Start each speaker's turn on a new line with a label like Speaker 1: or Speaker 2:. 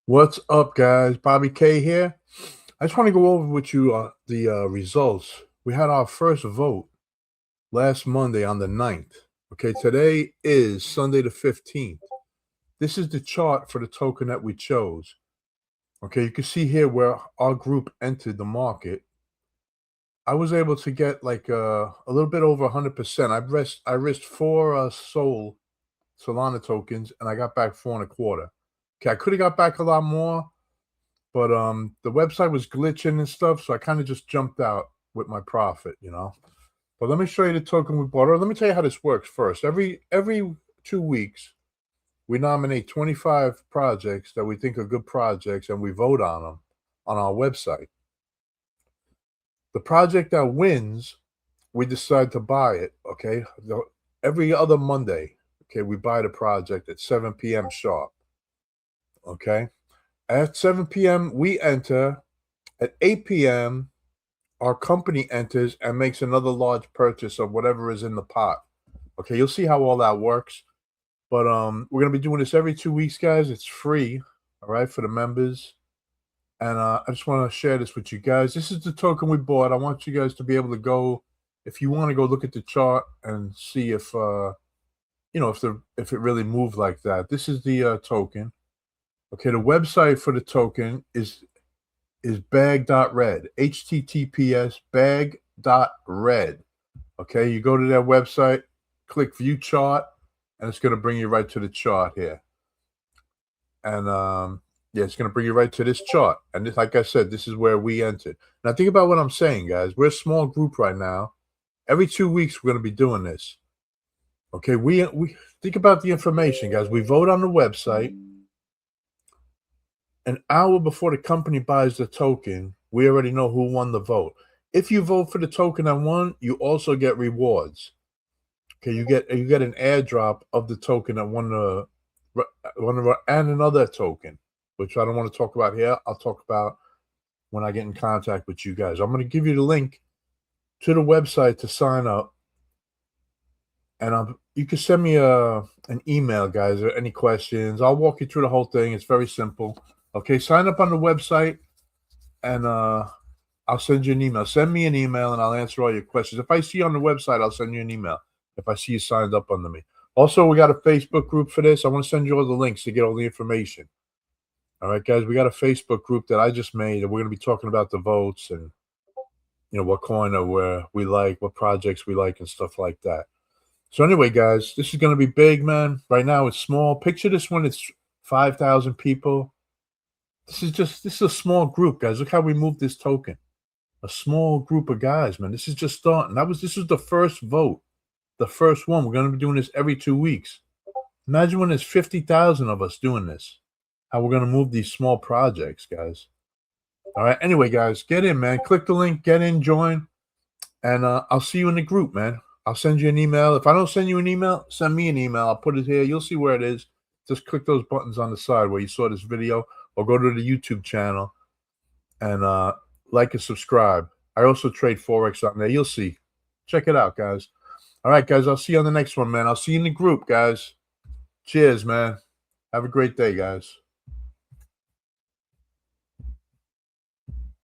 Speaker 1: What's up, guys? Bobby K here. I just want to go over with you the results. We had our first vote last Monday on the 9th. Okay, today is Sunday the 15th. This is the chart for the token that we chose. Okay, you can see here where our group entered the market. I was able to get like a little bit over 100%. I risked 4 Solana tokens, and I got back 4.25. Okay, I could have got back a lot more, but the website was glitching and stuff, so I kind of just jumped out with my profit, you know. But let me show you the token we bought. Or let me tell you how this works first. Every 2 weeks, we nominate 25 projects that we think are good projects, and we vote on them on our website. The project that wins, we decide to buy it, okay? Every other Monday, okay, we buy the project at 7 p.m. sharp, okay? At 7 p.m., we enter. At 8 p.m., our company enters and makes another large purchase of whatever is in the pot. Okay, you'll see how all that works. But we're going to be doing this every 2 weeks, guys. It's free, all right, for the members. And I just want to share this with you guys. This is the token we bought. I want you guys to be able to go, if you want to go look at the chart and see if, if it really moved like that. This is the token. Okay, the website for the token is bag.red, https bag.red. Okay, you go to their website, click view chart, and it's going to bring you right to the chart here. And yeah, it's going to bring you right to this chart. And this, like I said, this is where we entered. Now think about what I'm saying, guys. We're a small group right now. Every 2 weeks we're going to be doing this. Okay, we think about the information, guys. We vote on the website. An hour before the company buys the token, we already know who won the vote. If you vote for the token that won, you also get rewards. Okay, you get an airdrop of the token that won and another token, which I don't want to talk about here. I'll talk about when I get in contact with you guys. I'm going to give you the link to the website to sign up, and you can send me an email, guys, or any questions. I'll walk you through the whole thing. It's very simple. Okay, sign up on the website, and I'll send you an email. Send me an email, and I'll answer all your questions. If I see you on the website, I'll send you an email. If I see you signed up under me. Also, we got a Facebook group for this. I want to send you all the links to get all the information. All right, guys, we got a Facebook group that I just made, and we're going to be talking about the votes and, what coin or where we like, what projects we like, and stuff like that. So anyway, guys, this is going to be big, man. Right now, it's small. Picture this one. It's 5,000 people. This is a small group, guys. Look how we moved this token. A small group of guys, man. This is just starting. This is the first vote. The first one. We're going to be doing this every 2 weeks. Imagine when there's 50,000 of us doing this. How we're going to move these small projects, guys. All right. Anyway, guys, get in, man. Click the link. Get in, join. And I'll see you in the group, man. I'll send you an email. If I don't send you an email, send me an email. I'll put it here. You'll see where it is. Just click those buttons on the side where you saw this video, or go to the YouTube channel and like and subscribe. I also trade Forex on there. You'll see. Check it out, guys. All right, guys. I'll see you on the next one, man. I'll see you in the group, guys. Cheers, man. Have a great day, guys.